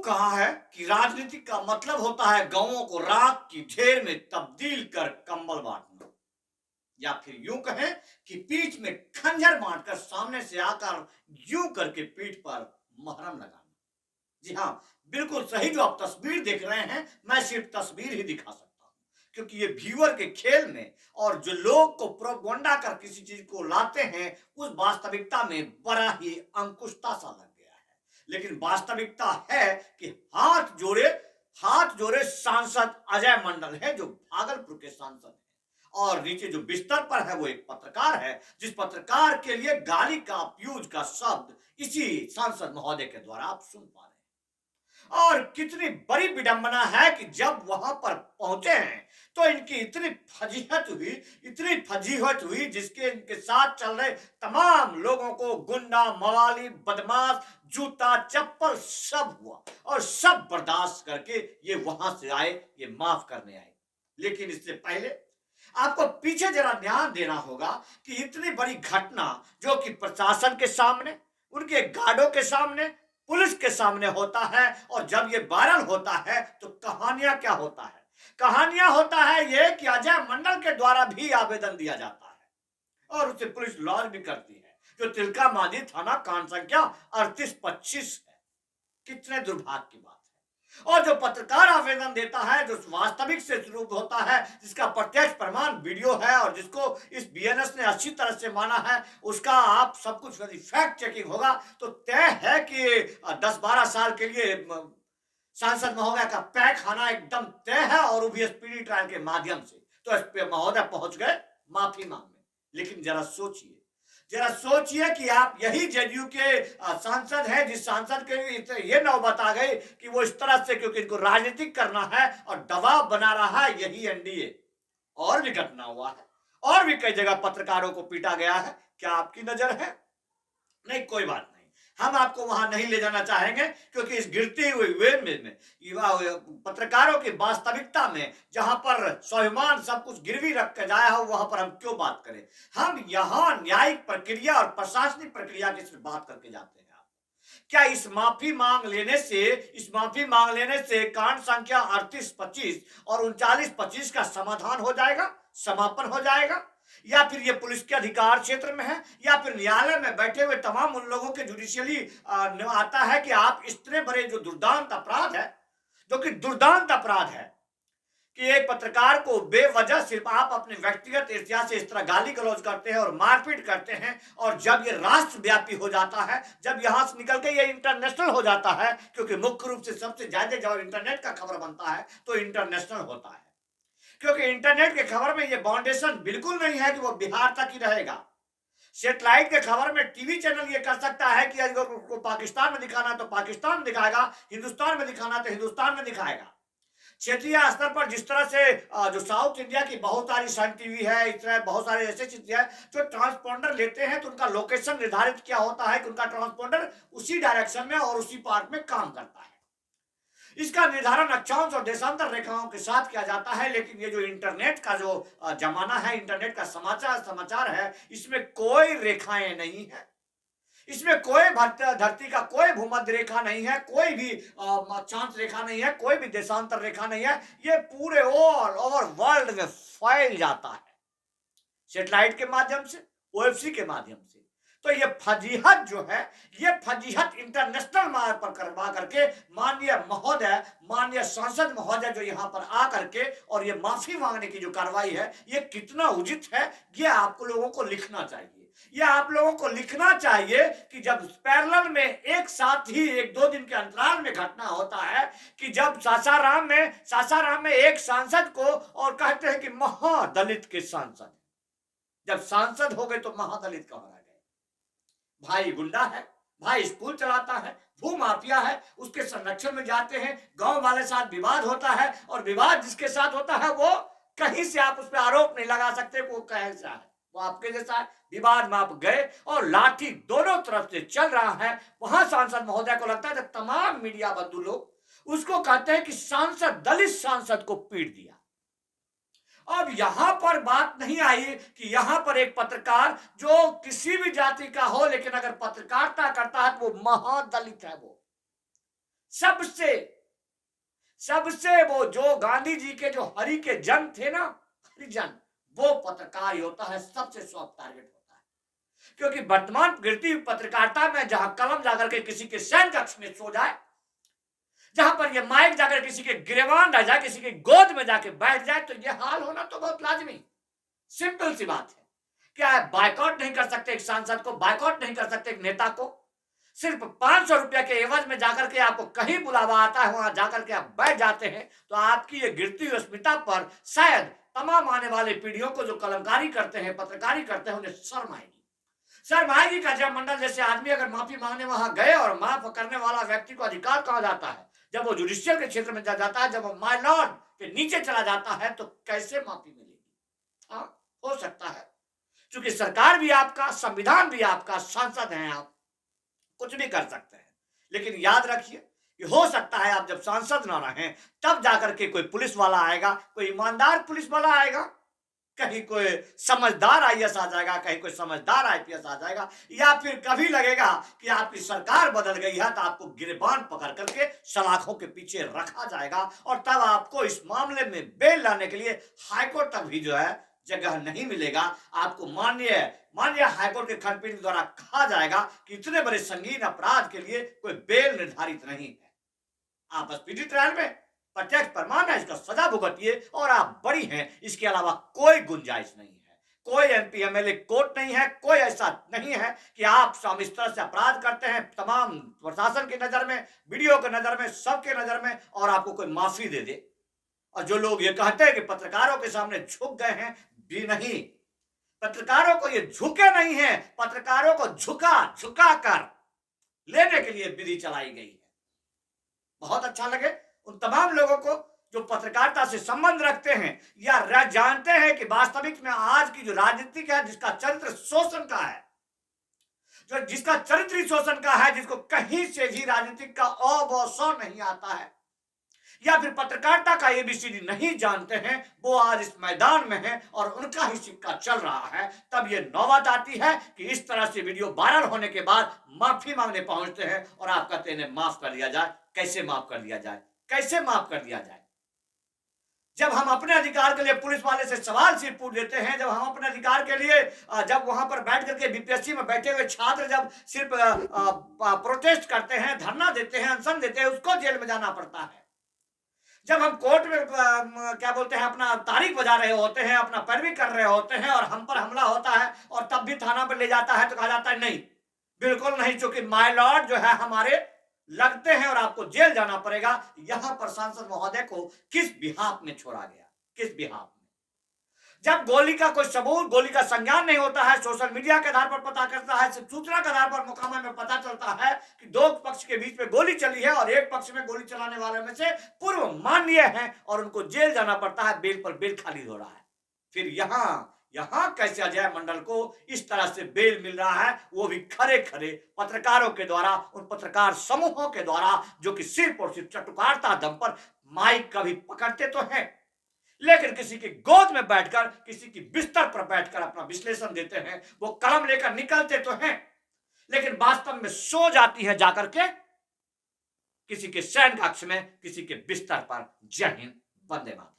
कहा है कि राजनीति का मतलब होता है गांवों को राख की ढेर में तब्दील कर कंबल बांटना, या फिर यूं कहें कि पीठ में खंजर बांटकर सामने से आकर यूं करके पीठ पर महरम लगाना। जी हाँ, बिल्कुल सही जो आप तस्वीर देख रहे हैं, मैं सिर्फ तस्वीर ही दिखा सकता हूं, क्योंकि ये व्यूअर के खेल में और जो लोग को प्रोपगेंडा कर किसी चीज को लाते हैं उस वास्तविकता में बड़ा ही अंकुशता सा लग गया है। लेकिन वास्तविकता है कि हाथ जोड़े सांसद अजय मंडल है, जो भागलपुर के सांसद हैं, और नीचे जो बिस्तर पर है वो एक पत्रकार है, जिस पत्रकार के लिए गाली का अप्यूज का शब्द इसी सांसद महोदय के द्वारा आप सुन पा रहे हैं। और कितनी बड़ी विडंबना है कि जब वहां पर पहुंचे हैं तो इनकी इतनी फजीहत हुई जिसके इनके साथ चल रहे तमाम लोगों को गुंडा मवाली बदमाश जूता चप्पल सब हुआ, और सब बर्दाश्त करके ये वहां से आए, ये माफ करने आए। लेकिन इससे पहले आपको पीछे जरा ध्यान देना होगा कि इतनी बड़ी घटना जो कि प्रशासन के सामने, उनके गार्डों के सामने, पुलिस के सामने होता है, और जब ये वायरल होता है तो कहानियां क्या होता है? कहानियां होता है ये कि अजय मंडल के द्वारा भी आवेदन दिया जाता है और उसे पुलिस लॉन्च भी करती है, जो तिलका मांझी थाना कांड संख्या 3825 है। कितने दुर्भाग्य की बात है। और जो पत्रकार आवेदन देता है, जो वास्तविक से शुरू होता है, जिसका प्रत्यक्ष प्रमाण वीडियो है और जिसको इस बीएनएस ने अच्छी तरह से माना है, उसका आप सब कुछ यदि फैक्ट चेकिंग होगा तो तय है कि 10-12 साल के लिए सांसद महोदय का पैक खाना एकदम तय है, और वो भी स्पीडी ट्रायल के माध्यम से। तो एसपी महोदय पहुंच गए माफी मांगने। लेकिन जरा सोचिए कि आप यही जेडीयू के सांसद हैं, जिस सांसद के लिए ये नौबत आ गई कि वो इस तरह से, क्योंकि इनको राजनीतिक करना है और दबाव बना रहा है यही एनडीए। और भी घटना हुआ है, और भी कई जगह पत्रकारों को पीटा गया है। क्या आपकी नजर है? नहीं, कोई बात नहीं, हम आपको वहां नहीं ले जाना चाहेंगे, क्योंकि इस गिरती हुई वेव में युवा पत्रकारों की वास्तविकता में जहां पर स्वाभिमान सब कुछ गिरवी रख कर जाया हो, वहां पर हम क्यों बात करें? हम यहां न्यायिक प्रक्रिया और प्रशासनिक प्रक्रिया की सिर्फ बात करके जाते हैं। क्या इस माफी मांग लेने से कांड संख्या 3825 और 3925 का समाधान हो जाएगा, समापन हो जाएगा? या फिर ये पुलिस के अधिकार क्षेत्र में है, या फिर न्यायालय में बैठे हुए तमाम उन लोगों के जुडिशियली आता है कि आप इतने बड़े जो दुर्दांत अपराध है, जो कि दुर्दांत अपराध है कि एक पत्रकार को बेवजह सिर्फ आप अपने व्यक्तिगत ईर्ष्या से इस तरह गाली गलौज करते हैं और मारपीट करते हैं, और जब ये राष्ट्रव्यापी हो जाता है, जब यहां से निकल के ये इंटरनेशनल हो जाता है, क्योंकि मुख्य रूप से सबसे ज्यादा जब इंटरनेट का खबर बनता है तो इंटरनेशनल होता है, क्योंकि इंटरनेट के खबर में ये बाउंडेशन बिल्कुल नहीं है कि वो बिहार तक ही रहेगा। सेटेलाइट के खबर में टीवी चैनल ये कर सकता है कि अगर उसको पाकिस्तान में दिखाना है तो पाकिस्तान में दिखाएगा, हिंदुस्तान में दिखाना तो हिंदुस्तान में दिखाएगा। क्षेत्रीय स्तर पर जिस तरह से जो साउथ इंडिया की बहुत सारी सन टीवी है, इस तरह बहुत सारे ऐसे चीजें हैं जो ट्रांसपोंडर लेते हैं, तो उनका लोकेशन निर्धारित क्या होता है कि उनका ट्रांसपोंडर उसी डायरेक्शन में और उसी पार्ट में काम करता है। इसका निर्धारण अक्षांश और देशांतर रेखाओं के साथ किया जाता है। लेकिन ये जो इंटरनेट का जो जमाना है, इंटरनेट का समाचार है, इसमें कोई रेखाएं नहीं है, इसमें कोई धरती का कोई भूमध्य रेखा नहीं है, कोई भी अक्षांश रेखा नहीं है, कोई भी देशांतर रेखा नहीं है। ये पूरे ऑल ओवर वर्ल्ड में फैल जाता है सैटेलाइट के माध्यम से, ओएफसी के माध्यम से। तो ये फजीहत जो है, ये फजीहत इंटरनेशनल मार्ग पर करवा करके माननीय सांसद महोदय जो यहाँ पर आ करके और ये माफी मांगने की जो कार्रवाई है, ये कितना उचित है, ये आपको लोगों को लिखना चाहिए। ये आप लोगों को लिखना चाहिए कि जब पैरेलल में एक साथ ही 1-2 दिन के अंतराल में घटना होता है कि जब सासाराम में एक सांसद को, और कहते हैं कि महादलित के सांसद, जब सांसद हो गए तो महादलित कहा गए। भाई गुंडा है, भाई स्कूल चलाता है, भू माफिया है, उसके संरक्षण में जाते हैं, गांव वाले साथ विवाद होता है, और विवाद जिसके साथ होता है वो कहीं से आप उस पर आरोप नहीं लगा सकते वो कैसा है, वो आपके जैसा है। विवाद में आप गए और लाठी दोनों तरफ से चल रहा है, वहां सांसद महोदय को लगता है तमाम मीडिया बंधु लोग उसको कहते हैं कि सांसद दलित सांसद को पीट दिया। अब यहां पर बात नहीं आई कि यहां पर एक पत्रकार जो किसी भी जाति का हो, लेकिन अगर पत्रकारिता करता है तो वो महादलित है, वो सबसे सबसे वो जो गांधी जी के जो हरि के जन थे ना, हरिजन, वो पत्रकार ही होता है सबसे सॉफ्ट टारगेट होता है। क्योंकि वर्तमान गिरती हुई पत्रकारिता में जहां कलम जाकर के किसी के शयन कक्ष में सो जाए, जहां पर ये माइक जाकर किसी के गिरबान रह जाए, किसी की गोद में जाके बैठ जाए, तो ये हाल होना तो बहुत लाजमी, सिंपल सी बात है। क्या है, बायकॉट नहीं कर सकते एक सांसद को, बायकॉट नहीं कर सकते एक नेता को? सिर्फ 500 रुपया के एवज में जाकर के आपको कहीं बुलावा आता है, वहां जाकर के आप बैठ जाते हैं, तो आपकी ये गिरती हुई अस्मिता पर शायद तमाम आने वाले पीढ़ियों को जो कलमकारी करते हैं, पत्रकारी करते हैं, उन्हें शर्म आएगी। शर्म आएगी का जब मंडल जैसे आदमी अगर माफी मांगने वहां गए, और माफ करने वाला व्यक्ति को अधिकार कहा जाता है, जब वो जुडिशियल के क्षेत्र में जाता है, जब वो माय लॉर्ड के नीचे चला जाता है, तो कैसे माफी मिलेगी? हाँ, हो सकता है, क्योंकि सरकार भी आपका, संविधान भी आपका, सांसद हैं आप, कुछ भी कर सकते हैं। लेकिन याद रखिए कि हो सकता है आप जब सांसद ना रहें, तब जाकर के कोई पुलिस वाला आएगा, कोई ईमानदार पुलिस वाला आएगा, कहीं कोई समझदार आईएएस आ जाएगा, कहीं कोई समझदार आईपीएस आ जाएगा, या फिर कभी लगेगा कि आपकी सरकार बदल गई है, तो आपको गिरबान पकड़ करके सलाखों के पीछे रखा जाएगा, और तब आपको इस मामले में बेल लाने के लिए हाईकोर्ट तक भी जो है जगह नहीं मिलेगा। आपको माननीय हाईकोर्ट के खंडपीठ द्वारा कहा जाएगा कि इतने बड़े संगीन अपराध के लिए कोई बेल निर्धारित नहीं है, आप स्पीडी ट्रायल में प्रत्यक्ष प्रमाण है, इसका सजा भुगतिए और आप बरी हैं, इसके अलावा कोई गुंजाइश नहीं है। कोई एमपी एमएलए कोर्ट नहीं है, कोई ऐसा नहीं है कि आप इस तरह से अपराध करते हैं तमाम प्रशासन की नजर में, वीडियो की नजर में, सबके नजर में, और आपको कोई माफी दे दे। और जो लोग ये कहते हैं कि पत्रकारों के सामने झुक गए हैं, भी नहीं, पत्रकारों को ये झुके नहीं है, पत्रकारों को झुका कर लेने के लिए विधि चलाई गई है। बहुत अच्छा लगे उन तमाम लोगों को जो पत्रकारिता से संबंध रखते हैं, या जानते हैं कि वास्तविक में आज की जो राजनीति है, जिसका चरित्र शोषण का है, जो जिसका चरित्र शोषण का है, जिसको कहीं से भी राजनीतिक का अवसर नहीं आता है, या फिर पत्रकारिता का एबीसीडी नहीं जानते हैं, वो आज इस मैदान में है और उनका ही सिक्का चल रहा है। तब ये नौबत आती है कि इस तरह से वीडियो वायरल होने के बाद माफी मांगने पहुंचते हैं, और आप कहते हैं माफ कर दिया जाए। कैसे माफ कर दिया जाए? कैसे माफ कर दिया जाए? जब हम अपने अधिकार के लिए पुलिस वाले से सवाल सिर्फ पूछ देते हैं, जब हम अपने अधिकार के लिए जब वहां पर बैठ करके बीपीएससी में बैठे हुए छात्र जब सिर्फ प्रोटेस्ट करते हैं, धरना देते हैं, अनशन देते हैं, उसको जेल में जाना पड़ता है। जब हम कोर्ट में क्या बोलते हैं, अपना तारीख बजा रहे होते हैं, अपना पैरवी कर रहे होते हैं, और हम पर हमला होता है, और तब भी थाना पर ले जाता है, तो कहा जाता है नहीं, बिल्कुल नहीं, क्योंकि माय लॉर्ड जो है हमारे लगते हैं और आपको जेल जाना पड़ेगा। यहां पर सांसद महोदय को किस बिहाफ में छोड़ा गया? किस बिहाफ में? जब गोली का कोई सबूत, गोली का संज्ञान नहीं होता है, सोशल मीडिया के आधार पर पता करता है, सिर्फ सूचना के आधार पर मुकामा में पता चलता है कि दो पक्ष के बीच में गोली चली है, और एक पक्ष में गोली चलाने वाले में से पूर्व माननीय है, और उनको जेल जाना पड़ता है, बेल पर बेल खाली हो रहा है। फिर यहां कैसे अजय मंडल को इस तरह से बेल मिल रहा है, वो भी खरे खरे पत्रकारों के द्वारा, उन पत्रकार समूहों के द्वारा, जो कि सिर्फ और सिर्फ चटुकारता दम पर माइक कभी पकड़ते तो हैं, लेकिन किसी की गोद में बैठकर, किसी की बिस्तर पर बैठकर अपना विश्लेषण देते हैं। वो कलम लेकर निकलते तो हैं, लेकिन वास्तव में सो जाती है जाकर के किसी के शयन कक्ष में, किसी के बिस्तर पर। जय हिंद, वंदे मातरम।